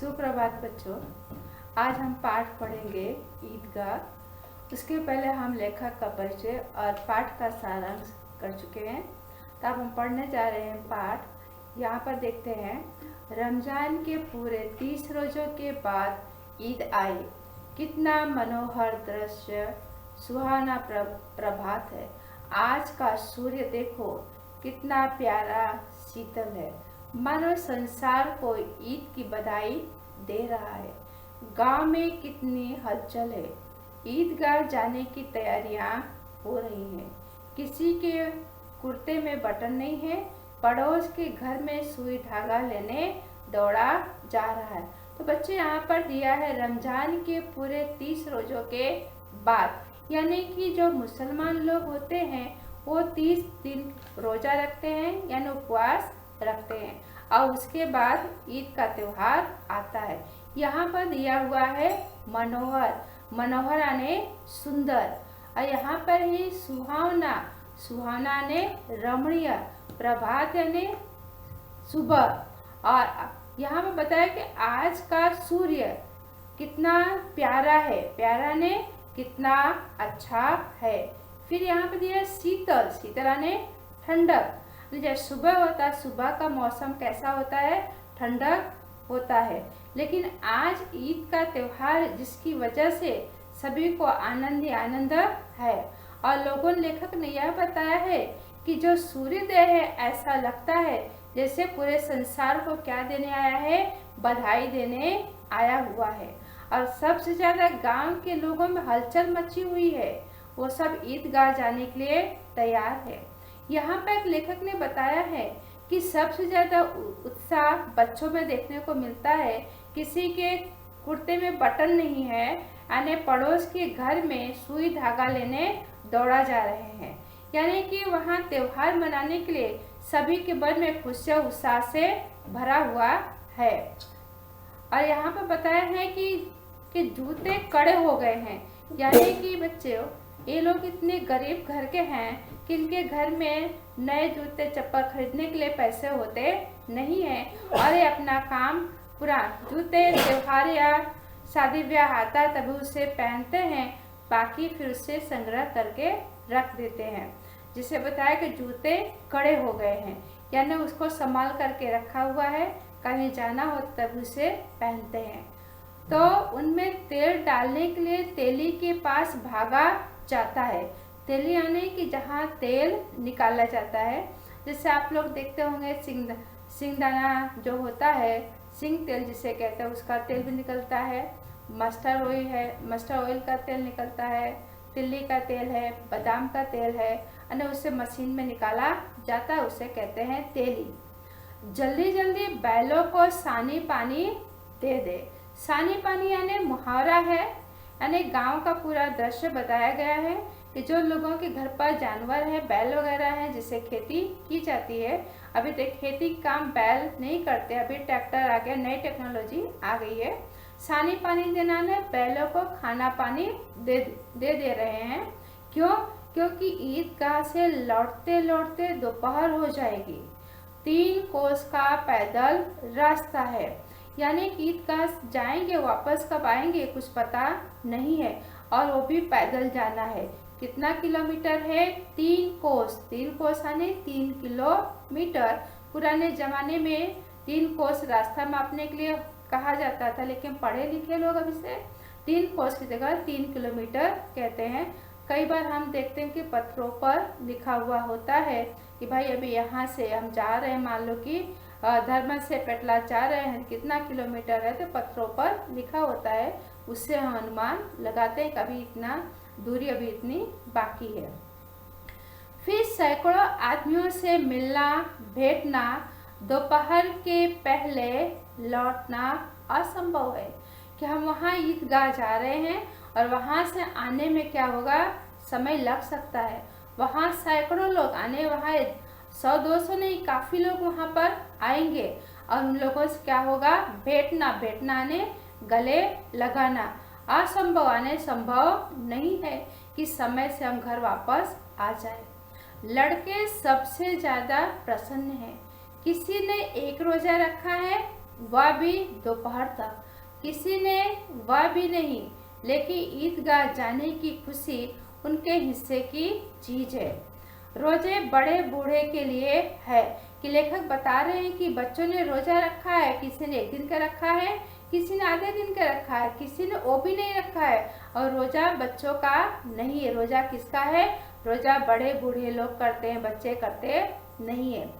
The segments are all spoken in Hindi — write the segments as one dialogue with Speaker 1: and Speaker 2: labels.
Speaker 1: सुप्रभात बच्चों। आज हम पाठ पढ़ेंगे ईदगाह। उसके पहले हम लेखक का परिचय और पाठ का सारांश कर चुके हैं। तो अब हम पढ़ने जा रहे हैं पाठ। यहाँ पर देखते हैं, रमजान के पूरे 30 रोज़ों के बाद ईद आई। कितना मनोहर दृश्य, सुहाना प्रभात है। आज का सूर्य देखो कितना प्यारा शीतल है, मानो संसार को ईद की बधाई दे रहा है। गांव में कितनी हलचल है। ईदगाह जाने की तैयारियां हो रही हैं। किसी के कुर्ते में बटन नहीं है, पड़ोस के घर में सुई धागा लेने दौड़ा जा रहा है। तो बच्चे यहाँ पर दिया है रमजान के पूरे 30 रोज़ों के बाद, यानी कि जो मुसलमान लोग होते हैं वो 30 दिन रोज़ा रखते हैं यानी उपवास रखते हैं और उसके बाद ईद का त्योहार आता है। यहाँ पर दिया हुआ है मनोहर, मनोहर यानी सुंदर, और यहाँ पर ही सुहावना, सुहावना ने रमणीय, प्रभात यानी सुबह। और यहाँ पर बताया कि आज का सूर्य कितना प्यारा है, प्यारा ने कितना अच्छा है। फिर यहाँ पर दिया शीतल, शीतल ने ठंडक। जब सुबह होता है, सुबह का मौसम कैसा होता है, ठंडक होता है। लेकिन आज ईद का त्योहार जिसकी वजह से सभी को आनंद ही आनंद है। और लोगों, लेखक ने यह बताया है कि जो सूर्योदय है ऐसा लगता है जैसे पूरे संसार को क्या देने आया है, बधाई देने आया हुआ है। और सबसे ज्यादा गांव के लोगों में हलचल मची हुई है, वो सब ईदगाह जाने के लिए तैयार है। यहाँ पर एक लेखक ने बताया है कि सबसे ज्यादा उत्साह बच्चों में देखने को मिलता है। किसी के कुर्ते में बटन नहीं है, यानी पड़ोस के घर में सुई धागा लेने दौड़ा जा रहे हैं, यानी कि वहाँ त्योहार मनाने के लिए सभी के मन में खुशी और उत्साह से भरा हुआ है। और यहाँ पर बताया है कि जूते कड़े हो गए हैं, यानी कि बच्चों ये लोग इतने गरीब घर के हैं कि इनके घर में नए जूते चप्पल खरीदने के लिए पैसे होते नहीं हैं और ये अपना काम पूरा जूते त्योहार या शादी ब्याह आता है तभी उसे पहनते हैं, बाकी फिर उससे संग्रह करके रख देते हैं। जिसे बताया कि जूते कड़े हो गए हैं, यानी उसको संभाल करके रखा हुआ है, कहीं जाना हो तब उसे पहनते हैं। तो उनमें तेल डालने के लिए तेली के पास भागा जाता है। तेली यानी कि जहाँ तेल निकाला जाता है, जैसे आप लोग देखते होंगे सिंगदाना जो होता है, सिंग तेल जिसे कहते हैं, उसका तेल भी निकलता है। मस्टर्ड ऑयल है, मस्टर्ड ऑयल का तेल निकलता है, तिल्ली का तेल है, बादाम का तेल है, और उससे मशीन में निकाला जाता है, उसे कहते हैं तेली। जल्दी जल्दी बैलों को सानी पानी दे दे। सानी पानी यानी मुहावरा है, यानी गांव का पूरा दृश्य बताया गया है कि जो लोगों के घर पर जानवर है, बैल वगैरह है, जिससे खेती की जाती है। अभी तक खेती काम बैल नहीं करते, अभी ट्रैक्टर आ गया, नई टेक्नोलॉजी आ गई है। सानी पानी देना ने बैलों को खाना पानी दे रहे हैं। क्यों? क्योंकि ईदगाह से लौटते लौटते दोपहर हो जाएगी। 3 कोस का पैदल रास्ता है, यानी कि ईदगाह जाएंगे, वापस कब आएंगे कुछ पता नहीं है, और वो भी पैदल जाना है। कितना किलोमीटर है? 3 कोस। 3 कोस यानी 3 किलोमीटर। पुराने जमाने में 3 कोस रास्ता मापने के लिए कहा जाता था, लेकिन पढ़े लिखे लोग अब इसे 3 कोस की जगह 3 किलोमीटर कहते हैं। कई बार हम देखते हैं कि पत्थरों पर लिखा हुआ होता है कि भाई अभी यहाँ से हम जा रहे हैं, मान लो कि धर्म से पेटला जा रहे हैं, कितना किलोमीटर है, तो पत्थरों पर लिखा होता है, उससे हम अनुमान लगाते हैं कभी इतना दूरी, अभी इतनी बाकी है। फिर सैकड़ों आदमियों से मिलना भेंटना, दोपहर के पहले लौटना असंभव है। कि हम वहाँ ईदगाह जा रहे हैं और वहाँ से आने में क्या होगा, समय लग सकता है। वहाँ सैकड़ों लोग आने, वहाँ 100-200 नहीं, काफ़ी लोग वहाँ पर आएंगे और उन लोगों से क्या होगा, भेंटना, भेंटना आने गले लगाना। असंभव आने संभव नहीं है कि समय से हम घर वापस आ जाए। लड़के सबसे ज़्यादा प्रसन्न हैं। किसी ने 1 रोज़ा रखा है, वह भी दोपहर तक। किसी ने वह भी नहीं, लेकिन ईदगाह जाने की खुशी उनके हिस्से की चीज है। रोजे बड़े बूढ़े के लिए है कि लेखक बता रहे हैं कि बच्चों ने रोजा रखा है, किसी ने 1 दिन का रखा है, किसी ने आधे दिन का रखा है, किसी ने वो भी नहीं रखा है। और रोजा बच्चों का नहीं है। रोजा किसका है? रोजा बड़े बूढ़े लोग करते हैं, बच्चे करते नहीं है।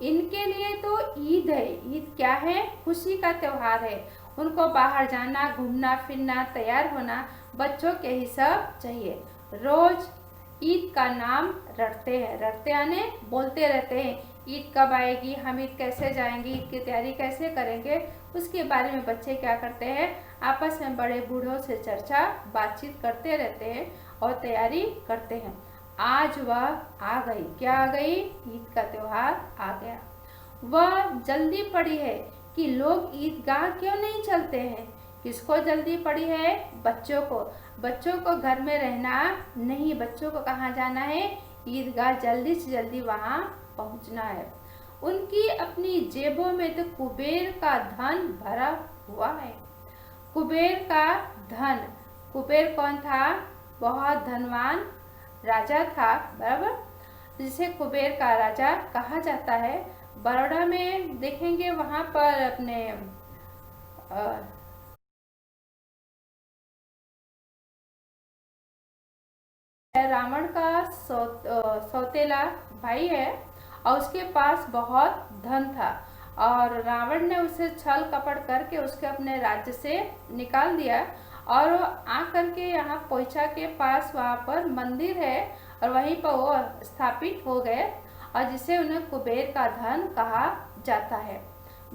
Speaker 1: इनके लिए तो ईद है। ईद क्या है? खुशी का त्योहार है। उनको बाहर जाना, घूमना फिरना, तैयार होना बच्चों के ही सब चाहिए। रोज ईद का नाम रटते हैं। रटते आने बोलते रहते हैं, ईद कब आएगी, हम ईद कैसे जाएंगे, ईद की तैयारी कैसे करेंगे। उसके बारे में बच्चे क्या करते हैं? आपस में बड़े बूढ़ों से चर्चा बातचीत करते रहते हैं और तैयारी करते हैं। आज वह आ गई। क्या आ गई? ईद का त्योहार आ गया। वह जल्दी पड़ी है कि लोग ईदगाह क्यों नहीं चलते हैं। किसको जल्दी पड़ी है? बच्चों को। बच्चों को घर में रहना नहीं, बच्चों को कहाँ जाना है? ईदगाह जल्दी से जल्दी वहाँ पहुँचना है। उनकी अपनी जेबों में तो कुबेर का धन भरा हुआ है। कुबेर का धन। कुबेर कौन था? बहुत धनवान राजा था, बराबर, जिसे कुबेर का राजा कहा जाता है। बड़ौदा में देखेंगे, वहाँ पर अपने रावण का सौतेला भाई है और उसके पास बहुत धन था और रावण ने उसे छल कपट करके उसके अपने राज्य से निकाल दिया और आकर के यहाँ पोइचा के पास वहाँ पर मंदिर है और वहीं पर वो स्थापित हो गए और जिसे उन्हें कुबेर का धन कहा जाता है।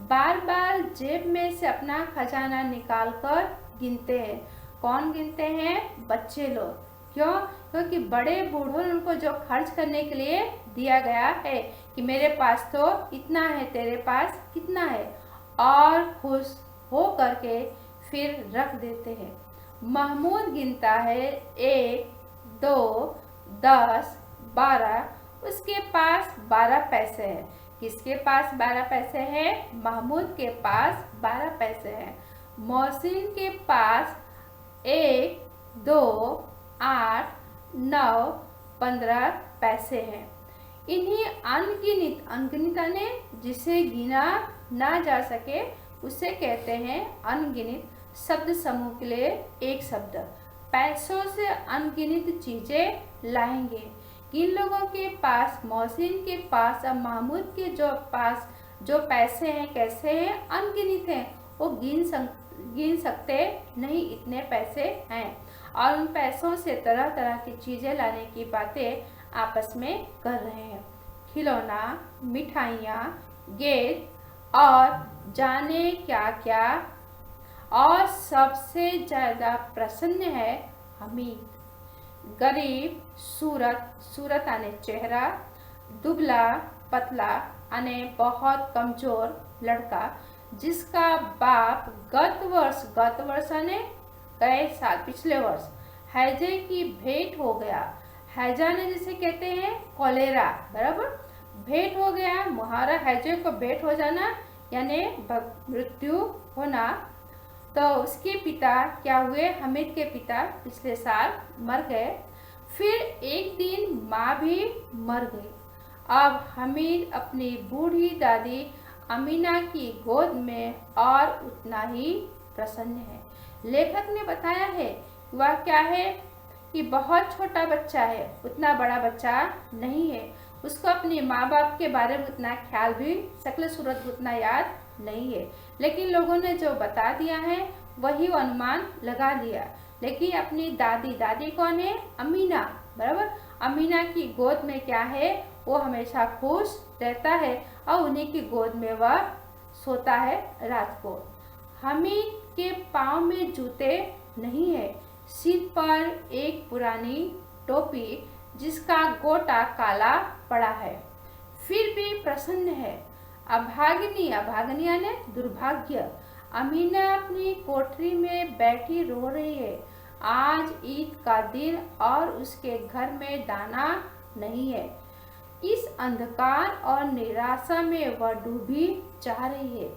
Speaker 1: बार बार जेब में से अपना खजाना निकाल कर गिनते हैं। कौन गिनते हैं? बच्चे लोग। क्यों? क्योंकि बड़े बूढ़ों ने उनको जो खर्च करने के लिए दिया गया है कि मेरे पास तो इतना है, तेरे पास कितना है, और खुश हो करके फिर रख देते हैं। महमूद गिनता है 1, 2, 10, 12। उसके पास 12 पैसे हैं। किसके पास 12 पैसे हैं? महमूद के पास 12 पैसे हैं। मोहसिन के पास 1, 2, 8, 9, 15 पैसे हैं। इन्हीं अनगिनत, अनगिनत ने जिसे गिना ना जा सके उसे कहते हैं अनगिनत। शब्द समूह के लिए एक शब्द। पैसों से अनगिनत चीजें लाएंगे। किन लोगों के पास? मोहसिन के पास और महमूद के पास जो पैसे हैं कैसे हैं? अनगिनत हैं। वो गिन सकते नहीं, इतने पैसे हैं और उन पैसों से तरह तरह की चीजें लाने की बातें आपस में कर रहे हैं। खिलौना, मिठाइयाँ, गेट और जाने क्या क्या। और सबसे ज्यादा प्रसन्न है हमीद। गरीब, सूरत आने चेहरा, दुबला पतला आने बहुत कमजोर लड़का जिसका बाप गत वर्ष आने गए साल, पिछले वर्ष हैजे की भेंट हो गया। हैजा ने जिसे कहते हैं कॉलेरा, बराबर, भेंट हो गया। मुहारा हैजे को भेंट हो जाना यानी मृत्यु होना। तो उसके पिता क्या हुए? हमीद के पिता पिछले साल मर गए। फिर एक दिन माँ भी मर गई। अब हमीद अपनी बूढ़ी दादी अमीना की गोद में और उतना ही प्रसन्न है। लेखक ने बताया है वह क्या है कि बहुत छोटा बच्चा है, उतना बड़ा बच्चा नहीं है। उसको अपने माँ बाप के बारे में उतना ख्याल भी, शक्ल सूरत उतना याद नहीं है, लेकिन लोगों ने जो बता दिया है वही वो अनुमान लगा लिया। लेकिन अपनी दादी कौन है? अमीना, बराबर। अमीना की गोद में क्या है? वो हमेशा खुश रहता है और उन्हीं की गोद में वह सोता है रात को। हमीद के पाँव में जूते नहीं है। सिर पर एक पुरानी टोपी जिसका गोटा काला पड़ा है, फिर भी प्रसन्न है। अभागिनी यानी दुर्भाग्य। अमीना अपनी कोठरी में बैठी रो रही है। आज ईद का दिन और उसके घर में दाना नहीं है। इस अंधकार और निराशा में वह डूबी चाह रही है।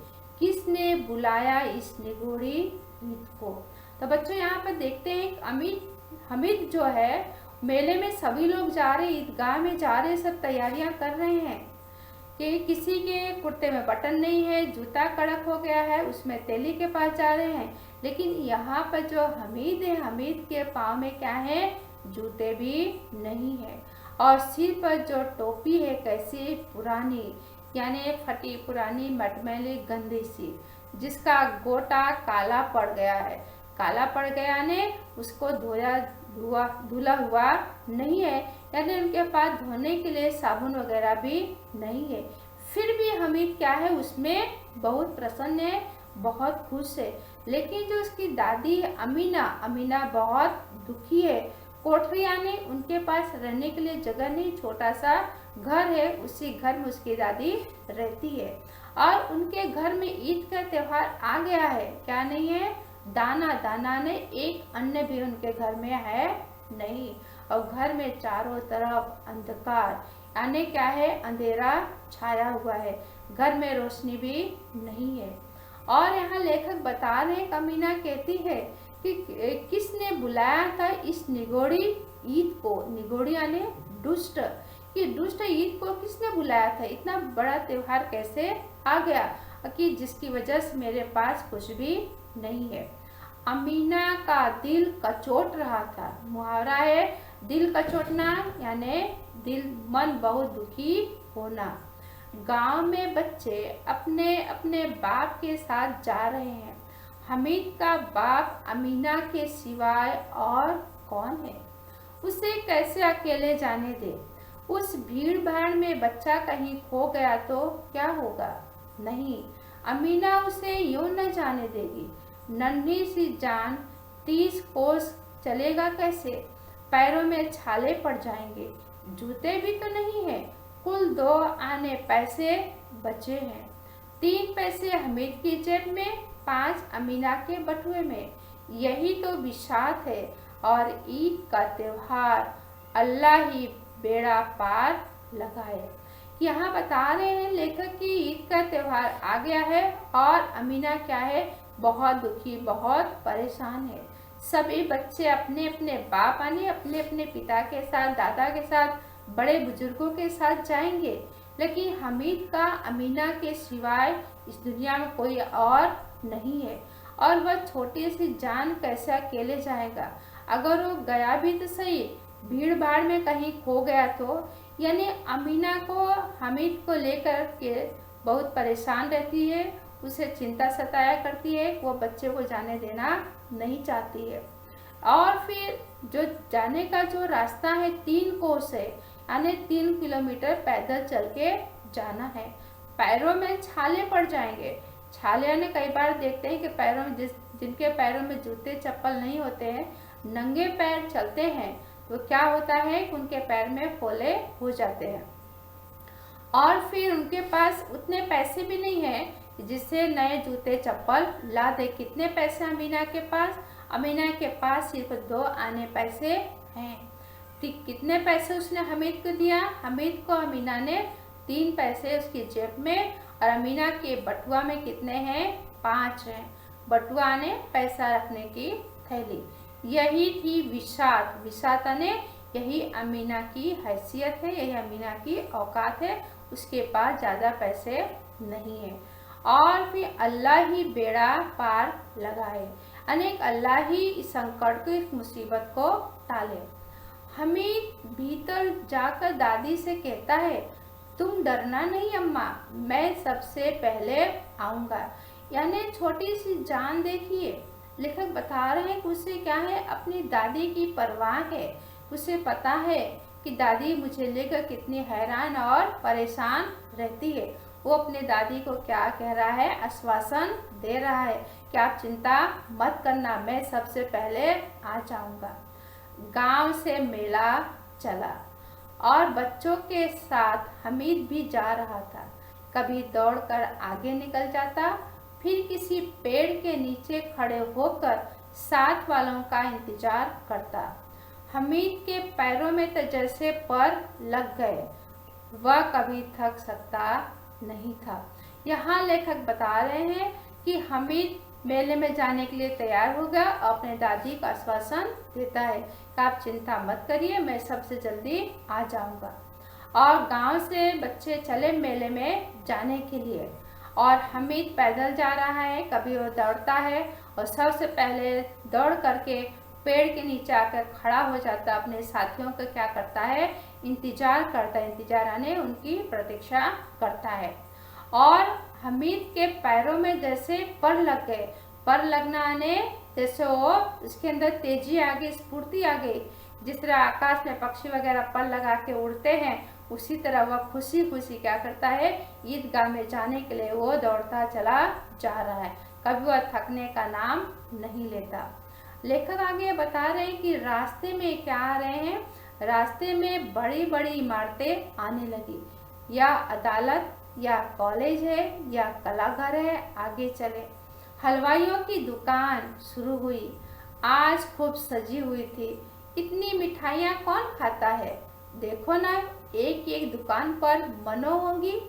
Speaker 1: किसने बुलाया इस निगोड़ी ईद को। तो बच्चों यहाँ पर देखते हैं हमीद जो है मेले में सभी लोग जा रहे, ईदगाह में जा रहे, सब तैयारियां कर रहे हैं कि किसी के कुर्ते में बटन नहीं है, जूता कड़क हो गया है, उसमें तेली के पास जा रहे हैं। लेकिन यहाँ पर जो हमीद है, हमीद के पाँव में क्या है, जूते भी नहीं है, और सिर पर जो टोपी है कैसी पुरानी, यानी फटी पुरानी मटमैली गंदी सी, जिसका गोटा काला पड़ गया है। काला पड़ गया ने उसको धुला हुआ नहीं है, यानी उनके पास धोने के लिए साबुन वगैरह भी नहीं है। फिर भी हमीद क्या है, उसमें बहुत प्रसन्न है, बहुत खुश है। लेकिन जो उसकी दादी है अमीना बहुत दुखी है। कोठरी यानी उनके पास रहने के लिए जगह नहीं, छोटा सा घर है, उसी घर में उसकी दादी रहती है। और उनके घर में ईद का त्योहार आ गया है, क्या नहीं है, दाना ने एक अन्न भी उनके घर में है नहीं। और घर में चारों तरफ अंधकार, यानी क्या है, अंधेरा छाया हुआ है, घर में रोशनी भी नहीं है। और यहाँ लेखक बता रहे, अमीना कहती है कि किसने बुलाया था इस निगोड़ी ईद को। निगोड़ी यानी दुष्ट, कि दुष्ट ईद को किसने बुलाया था, इतना बड़ा त्योहार कैसे आ गया कि जिसकी वजह से मेरे पास कुछ भी नहीं है। अमीना का दिल कचोट रहा था। मुहावरा है दिल कचोटना, यानी मन बहुत दुखी होना। गांव में बच्चे अपने अपने बाप के साथ जा रहे हैं। हमीद का बाप अमीना के सिवाय और कौन है, उसे कैसे अकेले जाने दे। उस भीड़ भाड़ में बच्चा कहीं खो गया तो क्या होगा, नहीं, अमीना उसे यूं न जाने देगी। नन्ही सी जान 30 कोस चलेगा कैसे, पैरों में छाले पड़ जाएंगे, जूते भी तो नहीं है। कुल 2 आने पैसे बचे हैं, 3 पैसे हमीद की जेब में, 5 अमीना के बटुए में। यही तो बिसात है। और ईद का त्योहार अल्लाह ही बेड़ा पार लगाए। यहाँ बता रहे हैं लेखक कि ईद का त्योहार आ गया है और अमीना क्या है, बहुत दुखी, बहुत परेशान है। सभी बच्चे अपने अपने बाप यानी अपने अपने पिता के साथ, दादा के साथ, बड़े बुजुर्गों के साथ जाएंगे। लेकिन हमीद का अमीना के सिवाय इस दुनिया में कोई और नहीं है, और वह छोटी सी जान कैसे अकेले जाएगा। अगर वो गया भी तो सही, भीड़ भाड़ में कहीं खो गया तो, यानी अमीना को हमीद को लेकर के बहुत परेशान रहती है, उसे चिंता सताया करती है, वो बच्चे को जाने देना नहीं चाहती है। और फिर जो जाने का जो रास्ता है 3 कोस है, यानी 3 किलोमीटर पैदल चल के जाना है। पैरों में छाले पड़ जाएंगे। छाले यानी कई बार देखते हैं कि पैरों में जिनके पैरों में जूते चप्पल नहीं होते हैं, नंगे पैर चलते हैं, तो क्या होता है कि उनके पैर में फोले हो जाते हैं। और फिर उनके पास उतने पैसे भी नहीं है जिससे नए जूते चप्पल ला दे। कितने पैसे अमीना के पास, अमीना के पास सिर्फ 2 आने पैसे हैं। कितने पैसे उसने हमीद को दिया, हमीद को अमीना ने 3 पैसे उसकी जेब में, और अमीना के बटुआ में कितने हैं, 5 हैं। बटुआ ने पैसा रखने की थैली। यही थी विसात ने, यही अमीना की हैसियत है, यही अमीना की औकात है, उसके पास ज़्यादा पैसे नहीं है। और फिर अल्लाह ही बेड़ा पार लगाए, अनेक अल्लाह ही इस संकट को, इस मुसीबत को टाले। हमीद भीतर जाकर दादी से कहता है, तुम डरना नहीं अम्मा, मैं सबसे पहले आऊँगा। यानी छोटी सी जान देखिए, लेखक बता रहे हैं कि उसे क्या है, अपनी दादी की परवाह है। उसे पता है कि दादी मुझे लेकर कितनी हैरान और परेशान रहती है। वो अपने दादी को क्या कह रहा है, आश्वासन दे रहा है कि आप चिंता मत करना, मैं सबसे पहले आ जाऊंगा। गांव से मेला चला और बच्चों के साथ हमीद भी जा रहा था। कभी दौड़कर आगे निकल जाता, फिर किसी पेड़ के नीचे खड़े होकर साथ वालों का इंतजार करता। हमीद के पैरों में तो जैसे पर लग गए, वह कभी थक सकता नहीं था। यहाँ लेखक बता रहे हैं कि हामिद मेले में जाने के लिए तैयार हो गया, अपने दादी का आश्वासन देता है कि आप चिंता मत करिए, मैं सबसे जल्दी आ जाऊंगा। और गांव से बच्चे चले मेले में जाने के लिए, और हामिद पैदल जा रहा है, कभी वो दौड़ता है और सबसे पहले दौड़ करके पेड़ के नीचे आकर खड़ा हो जाता, अपने साथियों का क्या करता है, इंतजार करता है, इंतजार यानी उनकी प्रतीक्षा करता है। और हामिद के पैरों में जैसे पर लग गए, पर लगना ने जैसे वो उसके अंदर तेजी आ गई, स्फूर्ति आ गई। जिस तरह आकाश में पक्षी वगैरह पर लगा के उड़ते हैं, उसी तरह वह खुशी खुशी क्या करता है, ईदगाह में जाने के लिए वो दौड़ता चला जा रहा है, कभी वह थकने का नाम नहीं लेता। लेखक आगे बता रहे हैं कि रास्ते में क्या आ रहे हैं, रास्ते में बड़ी बड़ी इमारतें आने लगी, या अदालत या कॉलेज है या कलाघर है, आगे चले। हलवाइयों की दुकान शुरू हुई, आज खूब सजी हुई थी, इतनी मिठाइयाँ कौन खाता है, देखो ना एक एक दुकान पर मनो होंगी।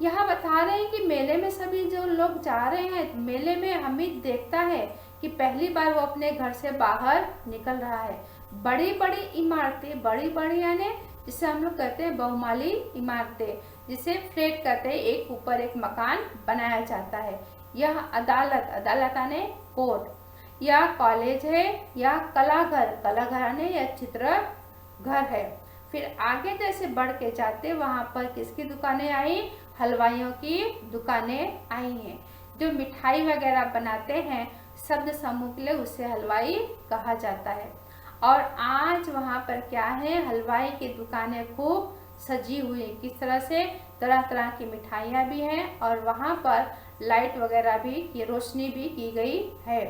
Speaker 1: यहाँ बता रहे हैं कि मेले में सभी जो लोग जा रहे हैं, मेले में हामिद देखता है कि पहली बार वो अपने घर से बाहर निकल रहा है। बड़ी बड़ी इमारतें, बड़ी बड़ी यानी जिसे हम लोग कहते हैं बहुमाली इमारतें, जिसे फ्लैट कहते हैं, एक ऊपर एक मकान बनाया जाता है। यह अदालत, अदालत यानी कोर्ट, या कॉलेज है, या कलाघर, कलाघर यानी या चित्र घर है। फिर आगे जैसे बढ़ के जाते वहां पर किसकी दुकानें आई, हलवाइयों की दुकानें आई हैं, जो मिठाई वगैरह बनाते हैं, शब्द समूह के लिए उसे हलवाई कहा जाता है। और आज वहाँ पर क्या है, हलवाई की दुकानें खूब सजी हुई, किस तरह से, तरह तरह की मिठाइयाँ भी हैं, और वहाँ पर लाइट वगैरह भी की रोशनी भी की गई है।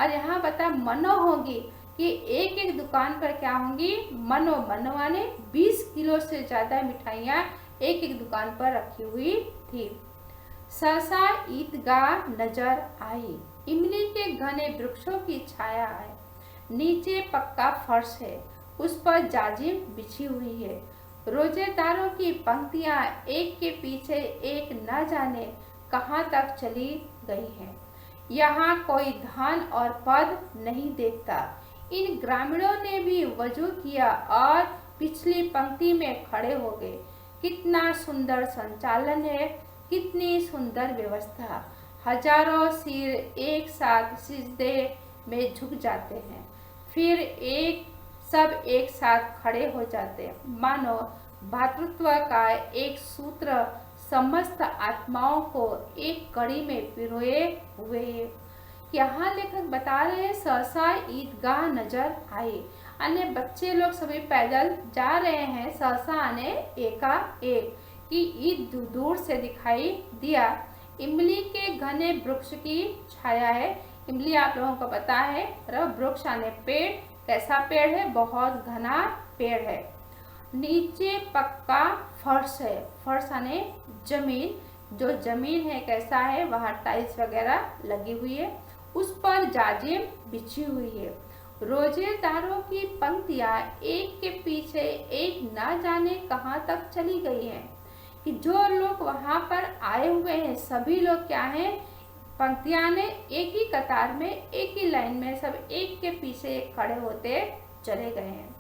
Speaker 1: और यहाँ बता मनो होगी कि एक एक दुकान पर क्या होंगी, मनो, मनो यानी 20 किलो से ज़्यादा मिठाइयाँ एक एक दुकान पर रखी हुई थी। सहसा ईदगाह नजर आई, इमली के घने वृक्षों की छाया है, नीचे पक्का फर्श है, उस पर जाजिम बिछी हुई है, रोजेदारों की पंक्तियां एक के पीछे एक न जाने कहाँ तक चली गई हैं। यहाँ कोई धन और पद नहीं देखता। इन ग्रामीणों ने भी वजू किया और पिछली पंक्ति में खड़े हो गए। कितना सुंदर संचालन है, कितनी सुंदर व्यवस्था। हजारों सिर एक साथ सिजदे में झुक जाते हैं, फिर सब एक साथ खड़े हो जाते हैं, मानो भातृत्व का एक सूत्र समस्त आत्माओं को एक कड़ी में पिरोए हुए है। यहाँ लेखक बता रहे हैं सहसा ईदगाह नजर आई, अन्य बच्चे लोग सभी पैदल जा रहे हैं, सहसा आने एकाएक की ईद दूर से दिखाई दिया। इमली के घने वृक्ष की छाया है। इमली आप लोगों को पता है, वृक्ष आने पेड़, कैसा पेड़ है, बहुत घना पेड़ है। नीचे पक्का फर्श है, फर्श आने जमीन, जो जमीन है कैसा है, वहाँ टाइल्स वगैरह लगी हुई है, उस पर जाजिम बिछी हुई है। रोजेदारों की पंक्तियां एक के पीछे एक ना जाने कहाँ तक चली गई हैं, कि जो लोग वहाँ पर आए हुए हैं सभी लोग क्या हैं, पंक्तियां ने एक ही कतार में, एक ही लाइन में, सब एक के पीछे एक खड़े होते चले गए हैं।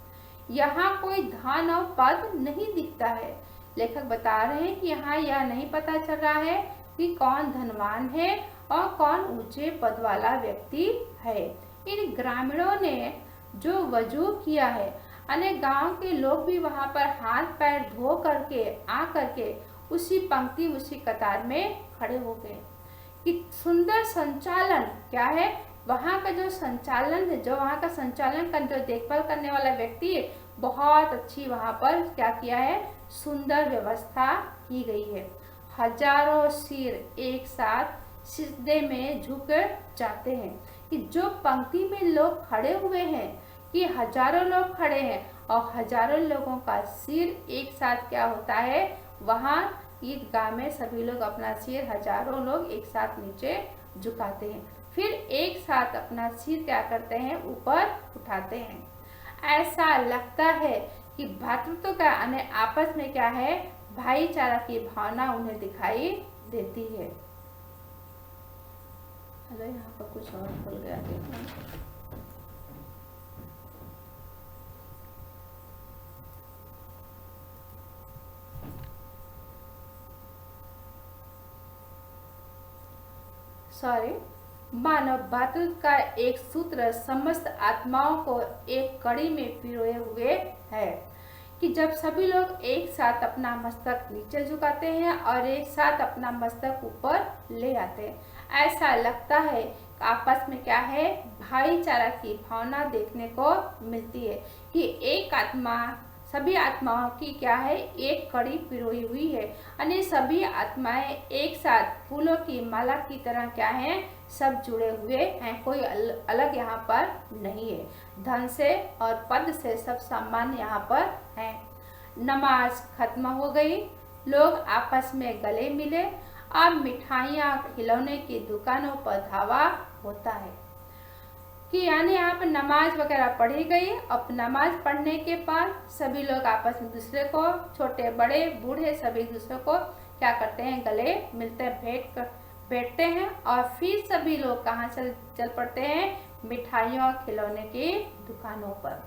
Speaker 1: यहाँ कोई धन और पद नहीं दिखता है। लेखक बता रहे हैं कि यहाँ यह नहीं पता चल रहा है कि कौन धनवान है और कौन ऊंचे पद वाला व्यक्ति है। इन ग्रामीणों ने जो वजू किया है, अनेक गांव के लोग भी वहां पर हाथ पैर धो करके आ करके उसी पंक्ति, उसी कतार में खड़े हो गए। कि सुंदर संचालन क्या है, वहाँ का जो संचालन है, जो वहाँ का संचालन का जो देखभाल करने वाला व्यक्ति है, बहुत अच्छी वहाँ पर क्या किया है, सुंदर व्यवस्था की गई है। हजारों सिर एक साथ सिजदे में झुक जाते हैं, कि जो पंक्ति में लोग खड़े हुए हैं, कि हजारों लोग खड़े हैं और हजारों लोगों का सिर एक साथ क्या होता है, वहाँ ईदगाह में सभी लोग अपना सिर, हजारों लोग एक साथ नीचे झुकाते हैं, फिर एक साथ अपना सिर क्या करते हैं, ऊपर उठाते हैं। ऐसा लगता है कि भातृत्व का आपस में क्या है, भाईचारा की भावना उन्हें दिखाई देती है। हेलो, यहाँ पर कुछ और खुल गया, देखो। सॉरी। मानव भातृत्व का एक सूत्र समस्त आत्माओं को एक कड़ी में पिरोए हुए है कि जब सभी लोग एक साथ अपना मस्तक नीचे झुकाते हैं और एक साथ अपना मस्तक ऊपर ले आते हैं, ऐसा लगता है कि आपस में क्या है, भाईचारा की भावना देखने को मिलती है कि एक आत्मा सभी आत्माओं की क्या है, एक कड़ी पिरोई हुई है। यानी सभी आत्माएं एक साथ फूलों की माला की तरह क्या है, सब जुड़े हुए हैं, कोई अलग यहाँ पर नहीं है। धन से और पद से सब सम्मान यहाँ पर है। नमाज खत्म हो गई, लोग आपस में गले मिले। अब मिठाइयाँ खिलौने की दुकानों पर धावा होता है कि यानी यहाँ पर नमाज वगैरह पढ़ी गई। अब नमाज पढ़ने के बाद सभी लोग आपस में दूसरे को, छोटे बड़े बूढ़े सभी दूसरे को क्या करते हैं, गले मिलते हैं, बैठते हैं और फिर सभी लोग कहाँ चल पड़ते हैं, मिठाइयों और खिलौने की दुकानों पर।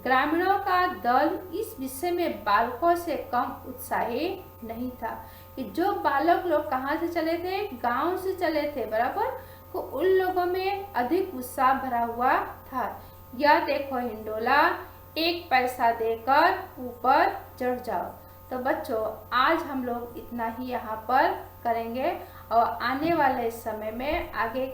Speaker 1: ग्रामीणों का दल इस विषय में बालकों से कम उत्साही नहीं था कि जो बालक लोग कहाँ से चले थे, गांव से चले थे, बराबर, तो उन लोगों में अधिक उत्साह भरा हुआ था। यह देखो हिंडोला, 1 पैसा देकर ऊपर चढ़ जाओ। तो बच्चों, आज हम लोग इतना ही यहाँ पर करेंगे और आने वाले समय में आगे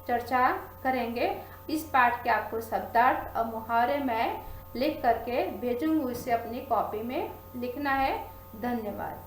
Speaker 1: चर्चा करेंगे। इस पाठ के आपको शब्दार्थ और मुहावरे में लिख करके भेजूंगी, उसे अपनी कॉपी में लिखना है। धन्यवाद।